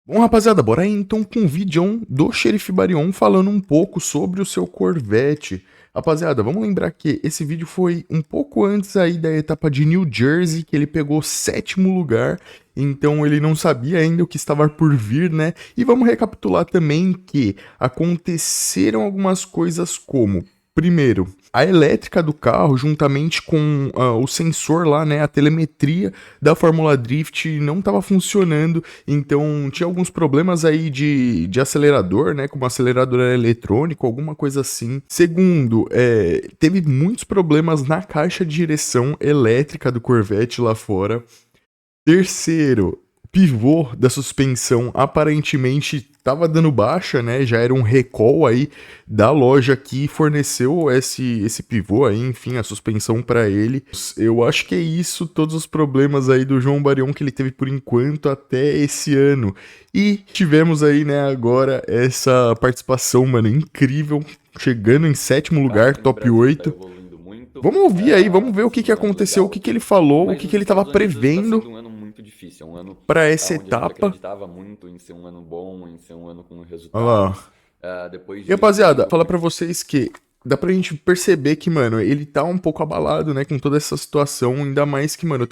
Bom, rapaziada, bora aí então com um vídeo do Xerife Barion falando um pouco sobre o seu Corvette. Rapaziada, vamos lembrar que esse vídeo foi um pouco antes aí da etapa de New Jersey, que ele pegou 7º lugar, então ele não sabia ainda o que estava por vir, né? E vamos recapitular também que aconteceram algumas coisas como... Primeiro, a elétrica do carro, juntamente com o sensor lá, né, a telemetria da Fórmula Drift não estava funcionando, então tinha alguns problemas aí de acelerador, né, como acelerador eletrônico, alguma coisa assim. Segundo, teve muitos problemas na caixa de direção elétrica do Corvette lá fora. Terceiro, pivô da suspensão aparentemente estava dando baixa, né? Já era um recall aí da loja que forneceu esse pivô aí, enfim, a suspensão para ele. Eu acho que é isso, todos os problemas aí do João Barion que ele teve por enquanto até esse ano. E tivemos aí, né, agora essa participação, mano, incrível, chegando em 7º O carro lugar, aqui no top Brasil está 8. evoluindo muito. Vamos ouvir aí, vamos ver o que Sim, que um ano aconteceu, o que legal. que ele falou, o Mas que que nos ele estava Estados Unidos está prevendo sendo um ano muito difícil. Um ano para essa onde a gente etapa. acreditava muito em ser um ano bom, em ser um ano com Olha lá. resultados. Depois E disso, rapaziada, veio. falar pra vocês que dá pra gente perceber que, mano, ele tá um pouco abalado, né, com toda essa situação, ainda mais que, mano,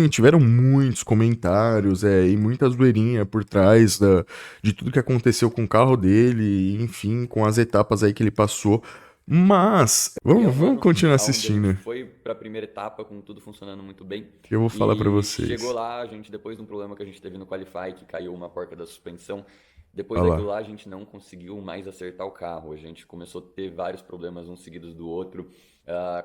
tiveram muitos comentários, e muita zoeirinha por trás de tudo que aconteceu com o carro dele, enfim, com as etapas aí que ele passou. Mas, E é um vamos ano continuar onde a gente assistindo, foi para a primeira etapa com tudo funcionando muito bem. que eu vou falar pra E chegou vocês. lá, a gente, depois de um problema que a gente teve no Qualify, que caiu uma porca da suspensão, depois Olha daquilo lá. lá a gente não conseguiu mais acertar o carro. A gente começou a ter vários problemas uns seguidos do outro.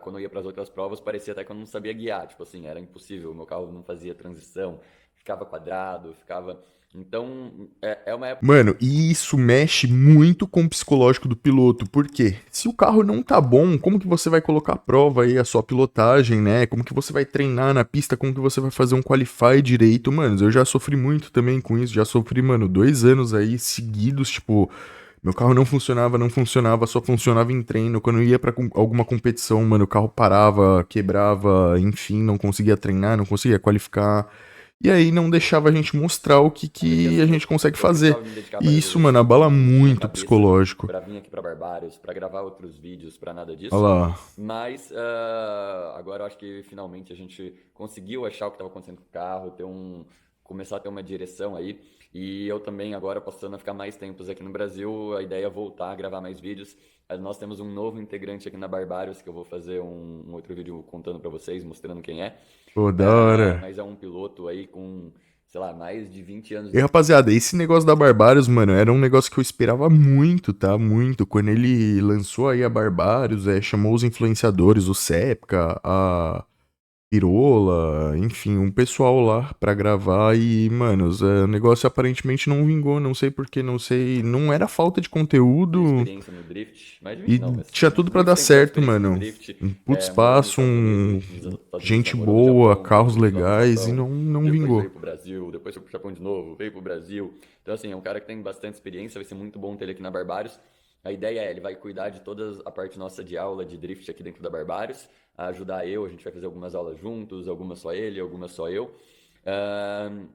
Quando eu ia para as outras provas, parecia até que eu não sabia guiar. Tipo assim, era impossível. O meu carro não fazia transição, ficava quadrado, ficava. Então, é uma época. Mano, e isso mexe muito com o psicológico do piloto, porque se o carro não tá bom, como que você vai colocar à prova aí a sua pilotagem, né? Como que você vai treinar na pista, como que você vai fazer um qualify direito, mano? Eu já sofri muito também com isso, já sofri, mano, 2 anos aí seguidos, tipo, meu carro não funcionava, não funcionava, só funcionava em treino. Quando eu ia pra alguma competição, mano, o carro parava, quebrava, enfim, não conseguia treinar, não conseguia qualificar. E aí não deixava a gente mostrar o que, E que a assim, gente consegue eu fazer. precisava me dedicar para E isso, mano, evolução, abala não tinha muito o cabeça psicológico. para vir aqui para Barbados, para gravar outros vídeos, para nada Olha disso. lá. Mas agora eu acho que finalmente a gente conseguiu achar o que estava acontecendo com o carro, começar a ter uma direção aí. E eu também agora passando a ficar mais tempos aqui no Brasil, a ideia é voltar a gravar mais vídeos. Nós temos um novo integrante aqui na Barbados, que eu vou fazer um outro vídeo contando para vocês, mostrando quem é. Pô, da hora. Mas é um piloto aí com, sei lá, mais de 20 anos E de. rapaziada, esse negócio da Barbários, mano, era um negócio que eu esperava muito, tá? Muito. Quando ele lançou aí a Barbários, chamou os influenciadores, o Sepka, a Pirola, enfim, um pessoal lá pra gravar e, mano, o negócio aparentemente não vingou, não sei porquê, não sei, não era falta de De conteúdo experiência no drift, mais de 20 e não, mas tinha tudo pra dar muitos têm certo, experiência no mano. drift, Um puto morou nos espaço, Estados Unidos, nos Estados Unidos não, gente morou no boa, Japão, carros depois estudava no legais e Japão, não depois veio vingou. pro Brasil, depois foi pro Japão de novo, veio pro Brasil. Então, assim, é um cara que tem bastante experiência, vai ser muito bom ter ele aqui na Barbários. A ideia é, ele vai cuidar de toda a parte nossa de aula de drift aqui dentro da Barbários, ajudar eu, a gente vai fazer algumas aulas juntos, algumas só ele, algumas só eu. Ahn,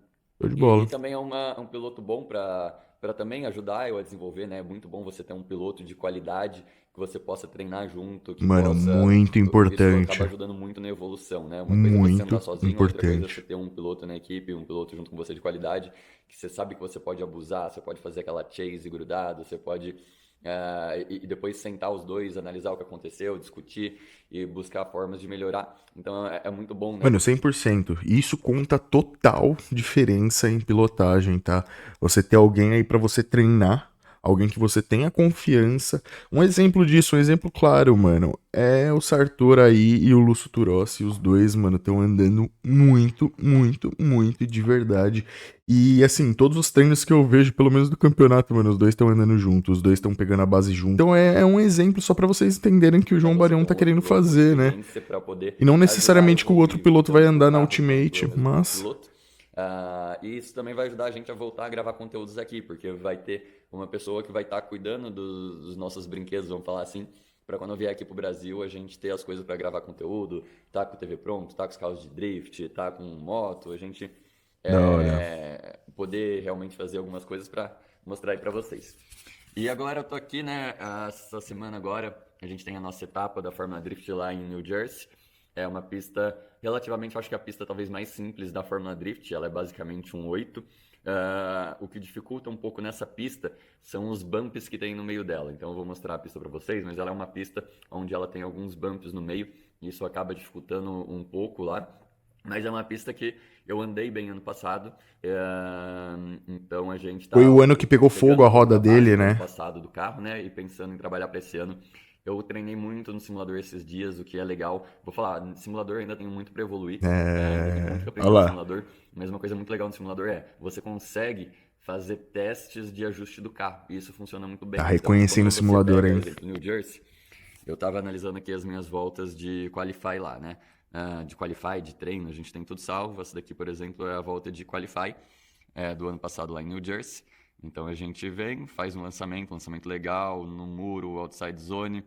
Show de e bola. também é um piloto bom para também ajudar eu a desenvolver, né? É muito bom você ter um piloto de qualidade que você possa treinar junto, que Mano, possa. muito Isso acaba importante. ajudando muito na evolução, né? Uma coisa é você andar Muito sozinho, outra coisa é você importante. ter um piloto na equipe, um piloto junto com você de qualidade, que você sabe que você pode abusar, você pode fazer aquela chase grudado, você pode. E depois sentar os dois, analisar o que aconteceu, discutir e buscar formas de melhorar. Então é muito bom, né? Mano, 100%. Isso conta total diferença em pilotagem, tá? Você ter alguém aí pra você treinar, alguém que você tenha confiança. Um exemplo disso, um exemplo claro, mano, é o Sartor aí e o Lúcio Turossi. Os dois, mano, estão andando muito, muito, muito de verdade. E assim, todos os treinos que eu vejo, pelo menos do campeonato, mano, os dois estão andando juntos, os dois estão pegando a base junto. Então é um exemplo só pra vocês entenderem que o Para João você Barion ter tá um outro querendo piloto com fazer, né? experiência para poder E não ajudar a necessariamente que o outro evoluir piloto vai tanto o andar na carro quanto Ultimate, eu mesmo como mas. piloto. E isso também vai ajudar a gente a voltar a gravar conteúdos aqui, porque vai ter uma pessoa que vai estar cuidando dos nossos brinquedos, vamos falar assim, para quando eu vier aqui pro Brasil a gente ter as coisas para gravar conteúdo, tá com o TV pronto, tá com os carros de drift, tá com moto, a gente Da hora. poder realmente fazer algumas coisas para mostrar aí para vocês. E agora eu tô aqui, né, essa semana agora, a gente tem a nossa etapa da Fórmula Drift lá em New Jersey. É uma pista relativamente, eu acho que é a pista talvez mais simples da Fórmula Drift, ela é basicamente um 8. O que dificulta um pouco nessa pista são os bumps que tem no meio dela. Então eu vou mostrar a pista para vocês, mas ela é uma pista onde ela tem alguns bumps no meio, e isso acaba dificultando um pouco lá. Mas é uma pista que eu andei bem ano passado, então a gente Foi tá o ano que pegou fogo pegando a um pouco roda a base dele, do ano né? passado do carro, né? E pensando em trabalhar para esse ano. Eu treinei muito no simulador esses dias, o que é legal. Vou falar, no simulador ainda tenho muito para evoluir, ainda tem muito que Olha aprender no lá. simulador, mas uma coisa muito legal no simulador é você consegue fazer testes de ajuste do carro, e isso funciona muito Tá bem. Então, reconhecendo o quando você simulador, pega, hein? exemplo, New Jersey, eu estava analisando aqui as minhas voltas de Qualify lá, né? De Qualify, de treino, a gente tem tudo salvo. Essa daqui, por exemplo, é a volta de Qualify do ano passado lá em New Jersey. Então a gente vem, faz um lançamento legal, no muro, outside zone.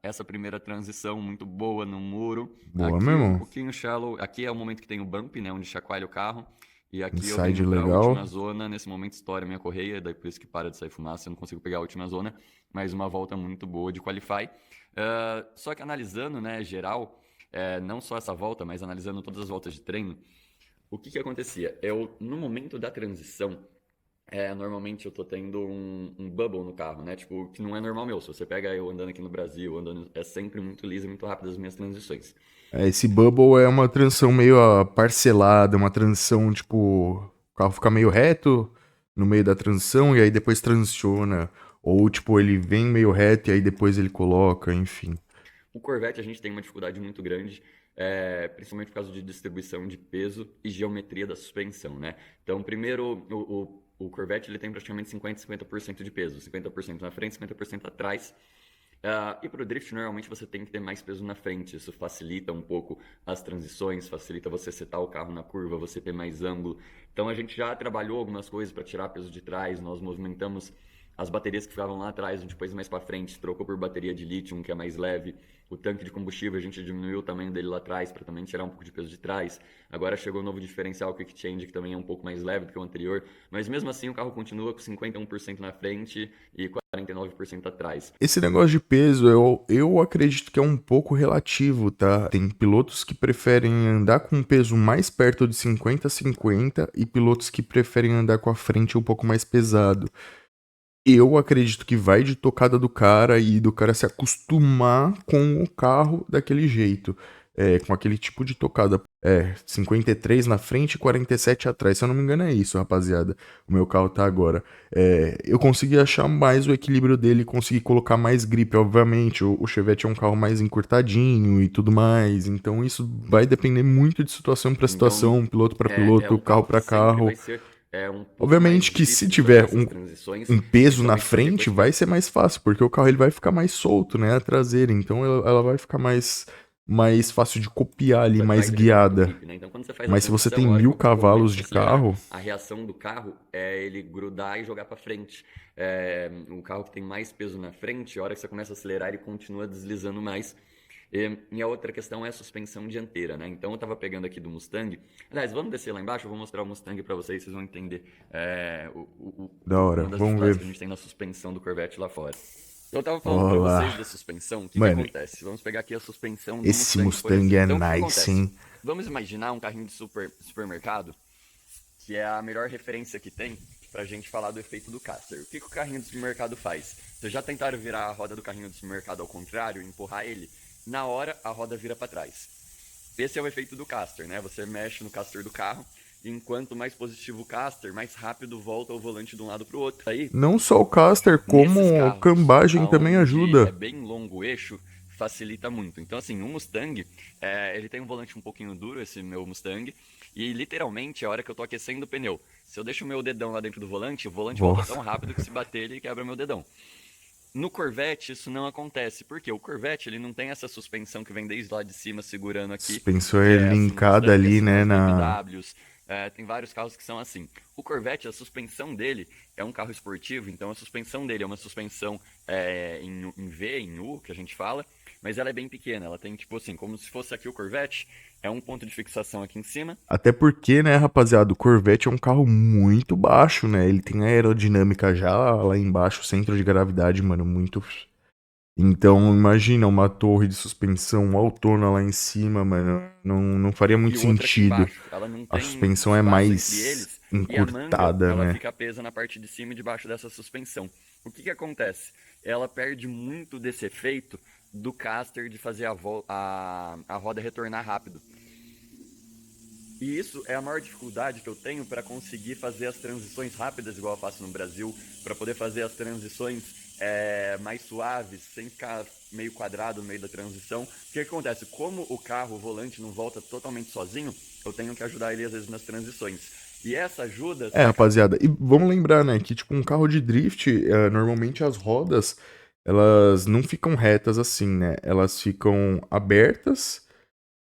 Essa primeira transição muito boa no muro. Boa, meu Aqui um irmão. pouquinho shallow. Aqui é o momento que tem o bump, né? Onde chacoalha o carro. E aqui eu Inside venho para a legal. última zona. Nesse momento estoura a minha correia, daí por isso que para de sair fumaça, eu não consigo pegar a última zona. Mas uma volta muito boa de qualify. Só que analisando, né, geral, não só essa volta, mas analisando todas as voltas de treino, o que acontecia? No momento da transição, normalmente eu tô tendo um bubble no carro, né? Tipo, que não é normal meu. Se você pega eu andando aqui no Brasil, é sempre muito liso e muito rápido as minhas transições. Esse bubble é uma transição meio parcelada, uma transição tipo, o carro fica meio reto no meio da transição e aí depois transiciona. Ou tipo, ele vem meio reto e aí depois ele coloca, enfim. O Corvette a gente tem uma dificuldade muito grande, principalmente por causa de distribuição de peso e geometria da suspensão, né? Então, primeiro, o Corvette ele tem praticamente 50% de peso, 50% na frente, 50% atrás. E para o drift, normalmente você tem que ter mais peso na frente. Isso facilita um pouco as transições, facilita você setar o carro na curva, você ter mais ângulo. Então a gente já trabalhou algumas coisas para tirar peso de trás. Nós movimentamos as baterias que ficavam lá atrás, a gente pôs mais para frente, trocou por bateria de lítio, que é mais leve. O tanque de combustível, a gente diminuiu o tamanho dele lá atrás para também tirar um pouco de peso de trás. Agora chegou o novo diferencial, o Quick Change, que também é um pouco mais leve do que o anterior. Mas mesmo assim o carro continua com 51% na frente e 49% atrás. Esse negócio de peso, eu acredito que é um pouco relativo, tá? Tem pilotos que preferem andar com um peso mais perto de 50-50 e pilotos que preferem andar com a frente um pouco mais pesado. Eu acredito que vai de tocada do cara e do cara se acostumar com o carro daquele jeito. Com aquele tipo de tocada. 53 na frente e 47 atrás. Se eu não me engano, é isso, rapaziada. O meu carro tá agora. Eu consegui achar mais o equilíbrio dele, consegui colocar mais grip, obviamente. O Chevette é um carro mais encurtadinho e tudo mais. Então isso vai depender muito de situação para Então, situação, piloto para é piloto, um carro carro que para sempre carro. vai ser um pouco mais Obviamente que se difícil de fazer tiver essas transições, um peso na principalmente porque frente, depois vai ser mais fácil, porque o carro ele vai ficar mais solto, né? A traseira. Então ela vai ficar mais fácil de copiar ali, vai mais perder muito guiada. grip, né? Então, quando você faz a Mas se você tem transição, a hora que 1000 o carro cavalos começa a de acelerar, carro, a reação do carro é ele grudar e jogar para frente. Um carro que tem mais peso na frente, a hora que você começa a acelerar, ele continua deslizando mais. E a outra questão é a suspensão dianteira, né? Então eu tava pegando aqui do Mustang. Aliás, vamos descer lá embaixo, eu vou mostrar o Mustang para vocês, vocês vão entender da hora. uma das Vamos dificuldades ver. que a gente tem na suspensão do Corvette lá fora. Eu tava falando para vocês da Olá. suspensão, o que Mano, acontece? Vamos pegar aqui a suspensão do esse Mustang, por Mustang exemplo. é Então o que nice, acontece? hein? Vamos imaginar um carrinho de supermercado, que é a melhor referência que tem pra gente falar do efeito do caster. O que o carrinho do supermercado faz? Vocês já tentaram virar a roda do carrinho do supermercado ao contrário e empurrar ele? Na hora, a roda vira para trás. Esse é o efeito do caster, né? Você mexe no caster do carro, e enquanto mais positivo o caster, mais rápido volta o volante de um lado para o outro. Aí, Não só o caster, nesses como carros cambagem também onde é ajuda. bem longo o eixo, facilita muito. Então, assim, o Mustang, ele tem um volante um pouquinho duro, esse meu Mustang, e literalmente, a hora que eu tô aquecendo o pneu, se eu deixo o meu dedão lá dentro do volante, o volante volta tão Nossa. rápido que se bater ele quebra meu dedão. No Corvette isso não acontece, porque o Corvette ele não tem essa suspensão que vem desde lá de cima segurando aqui, Suspensão que é é assim no linkada Mustang, ali, assim né, nas na... BMWs, tem vários carros que são assim. O Corvette, a suspensão dele é um carro esportivo, então a suspensão dele é uma suspensão em V, em U, que a gente fala, mas ela é bem pequena. Ela tem, tipo assim, como se fosse aqui o Corvette, é um ponto de fixação aqui em cima. Até porque, né, rapaziada, o Corvette é um carro muito baixo, né? Ele tem aerodinâmica já lá embaixo, centro de gravidade, mano, muito. Então, imagina uma torre de suspensão autona lá em cima, mano. Não faria E muito o outro aqui sentido. embaixo. Ela não A tem suspensão é espaço entre mais eles e a manga, encurtada, ela né? fica presa na parte de cima e debaixo dessa suspensão. O que que acontece? Ela perde muito desse efeito do caster de fazer a roda retornar rápido. E isso é a maior dificuldade que eu tenho para conseguir fazer as transições rápidas, igual eu faço no Brasil, para poder fazer as transições mais suaves, sem ficar meio quadrado no meio da transição. O que acontece? Como o carro, o volante, não volta totalmente sozinho, eu tenho que ajudar ele às vezes nas transições. E essa ajuda, É, você acaba. rapaziada, e vamos lembrar, né, que tipo um carro de drift, normalmente as rodas, elas não ficam retas assim, né? Elas ficam abertas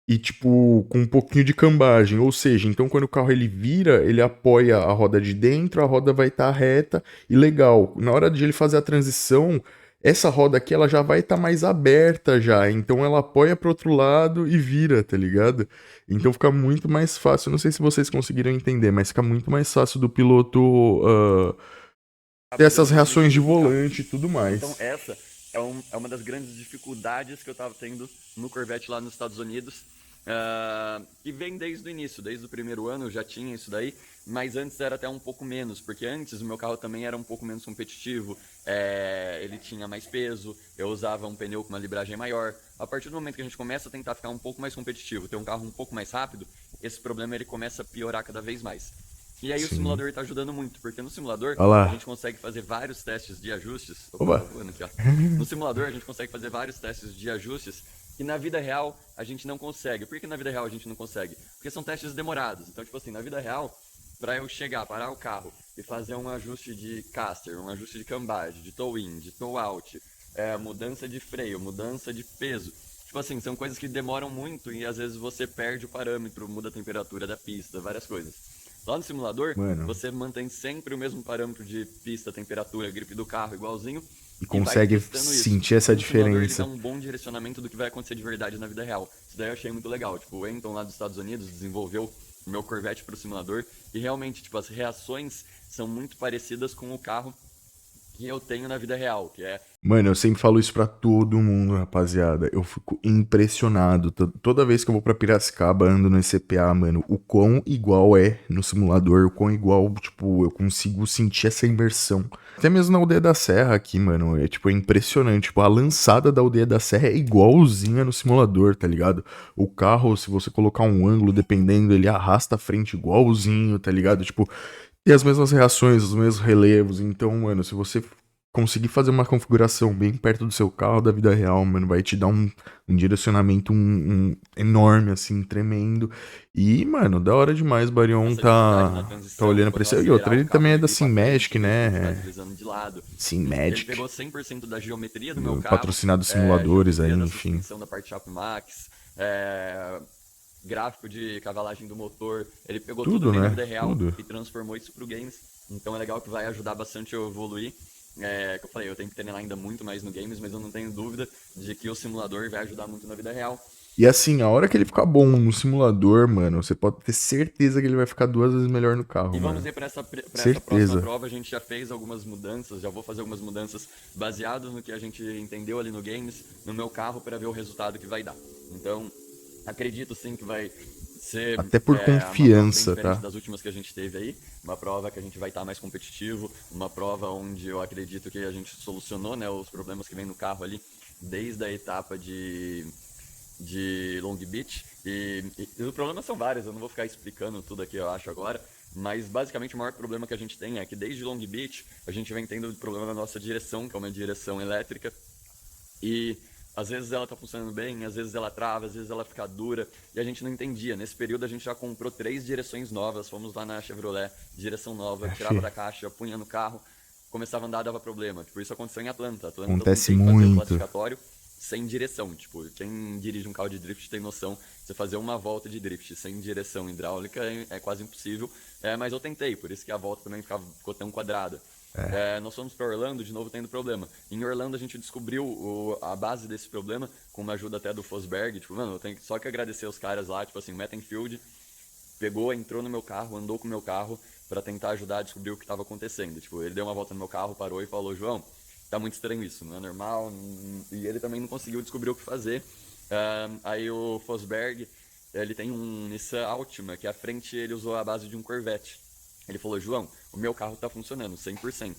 e tipo com um pouquinho de cambagem, ou seja, então quando o carro ele vira, ele apoia a roda de dentro, a roda vai estar reta e legal. Na hora de ele fazer a transição, essa roda aqui ela já vai estar mais aberta já, então ela apoia para outro lado e vira, tá ligado? Então fica muito mais fácil. Não sei se vocês conseguiram entender, mas fica muito mais fácil do piloto ter Acaba essas dando umas reações de mexidas no carro. volante e tudo Então, mais. essa é uma das grandes dificuldades que eu estava tendo no Corvette lá nos Estados Unidos. Que vem desde o início, desde o primeiro ano eu já tinha isso daí, mas antes era até um pouco menos, porque antes o meu carro também era um pouco menos competitivo, ele tinha mais peso, eu usava um pneu com uma libragem maior. A partir do momento que a gente começa a tentar ficar um pouco mais competitivo, ter um carro um pouco mais rápido, esse problema ele começa a piorar cada vez mais. E aí o Sim. simulador está ajudando muito, porque no simulador Olha a lá. gente consegue fazer vários testes de ajustes. Opa, Oba. tá voando aqui, ó. No simulador a gente consegue fazer vários testes de ajustes que na vida real a gente não consegue. Por que na vida real a gente não consegue? Porque são testes demorados. Então, tipo assim, na vida real, para eu chegar, parar o carro e fazer um ajuste de caster, um ajuste de cambagem, de tow-in, de tow-out, mudança de freio, mudança de peso. Tipo assim, são coisas que demoram muito e às vezes você perde o parâmetro, muda a temperatura da pista, várias coisas. Lá no simulador, Mano. você mantém sempre o mesmo parâmetro de pista, temperatura, gripe do carro igualzinho E e vai consegue testando isso. sentir essa E o simulador ele dá diferença. um bom direcionamento do que vai acontecer de verdade na vida real. Isso daí eu achei muito legal. Tipo, o Enton lá dos Estados Unidos desenvolveu o meu Corvette para o simulador e realmente, tipo, as reações são muito parecidas com o carro que eu tenho na vida real, que é. Mano, eu sempre falo isso pra todo mundo, rapaziada. Eu fico impressionado. Toda vez que eu vou pra Piracicaba, ando no CPA, mano, o quão igual é no simulador, o quão igual, tipo, eu consigo sentir essa imersão. Até mesmo na Aldeia da Serra aqui, mano, é tipo, é impressionante. Tipo, a lançada da Aldeia da Serra é igualzinha no simulador, tá ligado? O carro, se você colocar um ângulo, dependendo, ele arrasta a frente igualzinho, tá ligado? Tipo, e as mesmas reações, os mesmos relevos. Então, mano, se você conseguir fazer uma configuração bem perto do seu carro da vida real, mano, vai te dar um direcionamento enorme, assim, tremendo. E, mano, da hora demais, Barion Essa dificuldade na tá transição, olhando pra quando eu isso. E outra, acelerar o ele carro também é da daqui pra Cinemagic, frente, em vez de continuar né? deslizando de lado. Ele Cinemagic, pegou 100% da geometria do meu carro, patrocinado simuladores aí, geometria da enfim. suspensão da parte Shop Max, gráfico de cavalagem do motor. Ele pegou tudo Tudo, que tem na né? vida real Tudo. e transformou isso pro games. Então é legal que vai ajudar bastante eu evoluir. Que eu falei, eu tenho que treinar ainda muito mais no games, mas eu não tenho dúvida de que o simulador vai ajudar muito na vida real. E assim, a hora que ele ficar bom no simulador, mano, você pode ter certeza que ele vai ficar 2 vezes melhor no carro, E vamos mano. ver para essa próxima Certeza. prova, a gente já fez algumas mudanças, já vou fazer algumas mudanças baseadas no que a gente entendeu ali no games, no meu carro, para ver o resultado que vai dar. Então, acredito sim que vai ser Até por uma prova bem confiança, diferente tá? das últimas que a gente teve aí, uma prova que a gente vai estar mais competitivo, uma prova onde eu acredito que a gente solucionou, né, os problemas que vem no carro ali, desde a etapa de Long Beach. E os problemas são vários, eu não vou ficar explicando tudo aqui, eu acho, agora. Mas basicamente o maior problema que a gente tem é que desde Long Beach a gente vem tendo problema na nossa direção, que é uma direção elétrica. E às vezes ela tá funcionando bem, às vezes ela trava, às vezes ela fica dura. E a gente não entendia. Nesse período a gente já comprou 3 direções novas. Fomos lá na Chevrolet, direção nova, tirava da caixa, punha no carro, começava a andar, dava problema. Tipo, isso aconteceu em Atlanta. Atlanta todo mundo Acontece tem que fazer o muito. classificatório sem direção. Tipo, quem dirige um carro de drift tem noção. Você fazer uma volta de drift sem direção hidráulica é quase impossível. Mas eu tentei, por isso que a volta também ficou tão quadrada. Nós fomos para Orlando, de novo tendo problema. Em Orlando a gente descobriu a base desse problema, com uma ajuda até do Fosberg. Tipo, mano, eu tenho só que agradecer os caras lá, tipo assim, Mattenfield pegou, entrou no meu carro, andou com o meu carro para tentar ajudar a descobrir o que estava acontecendo. Tipo, ele deu uma volta no meu carro, parou e falou: João, tá muito estranho isso, não é normal. E ele também não conseguiu descobrir o que fazer. Aí o Fosberg, ele tem um Nissan Altima, que à frente ele usou a base de um Corvette. Ele falou: João, o meu carro tá funcionando 100%.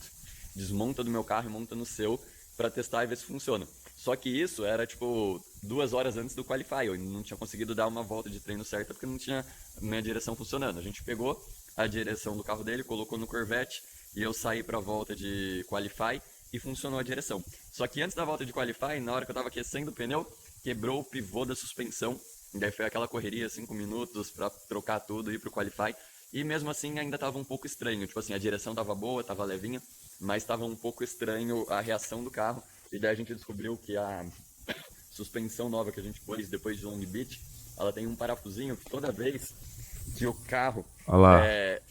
Desmonta do meu carro e monta no seu para testar e ver se funciona. Só que isso era tipo 2 horas antes do Qualify. Eu não tinha conseguido dar uma volta de treino certa porque não tinha minha direção funcionando. A gente pegou a direção do carro dele, colocou no Corvette e eu saí para a volta de Qualify e funcionou a direção. Só que antes da volta de Qualify, na hora que eu estava aquecendo o pneu, quebrou o pivô da suspensão. E daí foi aquela correria, 5 minutos para trocar tudo e ir pro Qualify. E mesmo assim ainda estava um pouco estranho. Tipo assim, a direção estava boa, estava levinha, mas estava um pouco estranho a reação do carro. E daí a gente descobriu que a suspensão nova que a gente pôs depois de Long Beach, ela tem um parafusinho que toda vez que o carro Olha lá.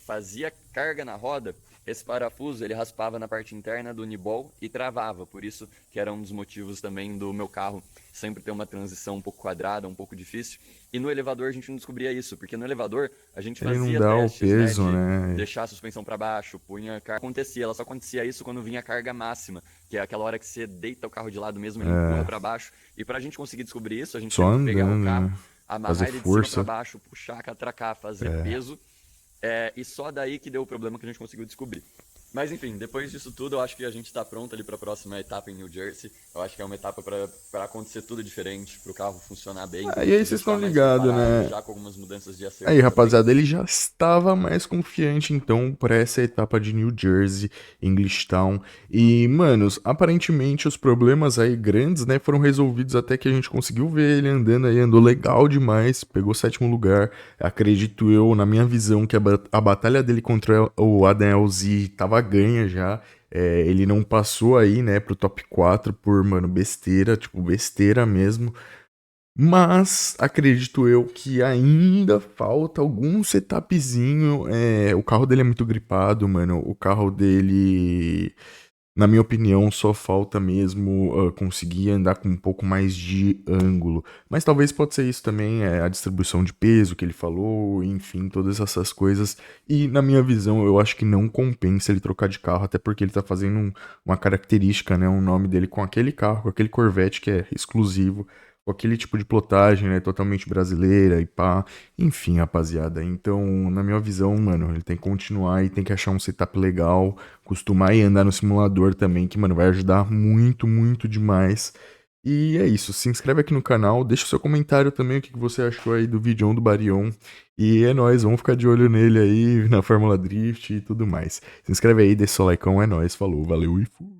fazia carga na roda, esse parafuso ele raspava na parte interna do nibol e travava. Por isso que era um dos motivos também do meu carro sempre ter uma transição um pouco quadrada, um pouco difícil. E no elevador a gente não descobria isso, porque no elevador a gente Ele não fazia dá o testes, né, peso, de né? deixar a suspensão para baixo, punha carga. Acontecia, ela só acontecia isso quando vinha a carga máxima, que é aquela hora que você deita o carro de lado mesmo, ele empurra para baixo. E para a gente conseguir descobrir isso, a gente Só teve que pegar o andando, carro, né? Fazer amarrar ele de cima para força. baixo, puxar, catracar, fazer peso. E só daí que deu o problema que a gente conseguiu descobrir. Mas enfim, depois disso tudo, eu acho que a gente está pronto ali para a próxima etapa em New Jersey. Eu acho que é uma etapa para acontecer tudo diferente, para o carro funcionar bem, E aí a vocês gente estão está mais ligados, preparado, né? já com algumas mudanças de Aí, acerto também. rapaziada, ele já estava mais confiante, então, para essa etapa de New Jersey, Englishtown. E, manos, aparentemente os problemas aí grandes, né, foram resolvidos até que a gente conseguiu ver ele andando aí, andou legal demais, pegou 7º lugar. Acredito eu, na minha visão, que a batalha dele contra o Adam LZ tava ganha já. Ele não passou aí, né, pro top 4 por, mano, besteira, tipo, besteira mesmo. Mas acredito eu que ainda falta algum setupzinho. O carro dele é muito gripado, mano. O carro dele, na minha opinião, só falta mesmo conseguir andar com um pouco mais de ângulo. Mas talvez pode ser isso também, a distribuição de peso que ele falou, enfim, todas essas coisas. E na minha visão, eu acho que não compensa ele trocar de carro, até porque ele tá fazendo uma característica, né? Um nome dele com aquele carro, com aquele Corvette que é exclusivo com aquele tipo de plotagem, né, totalmente brasileira e pá. Enfim, rapaziada. Então, na minha visão, mano, ele tem que continuar e tem que achar um setup legal, costumar ir andar no simulador também, que, mano, vai ajudar muito, muito demais. E é isso, se inscreve aqui no canal, deixa o seu comentário também, o que você achou aí do vídeo do Barion. E é nóis, vamos ficar de olho nele aí na Fórmula Drift e tudo mais. Se inscreve aí, deixa o seu likeão, é nóis, falou, valeu e fui.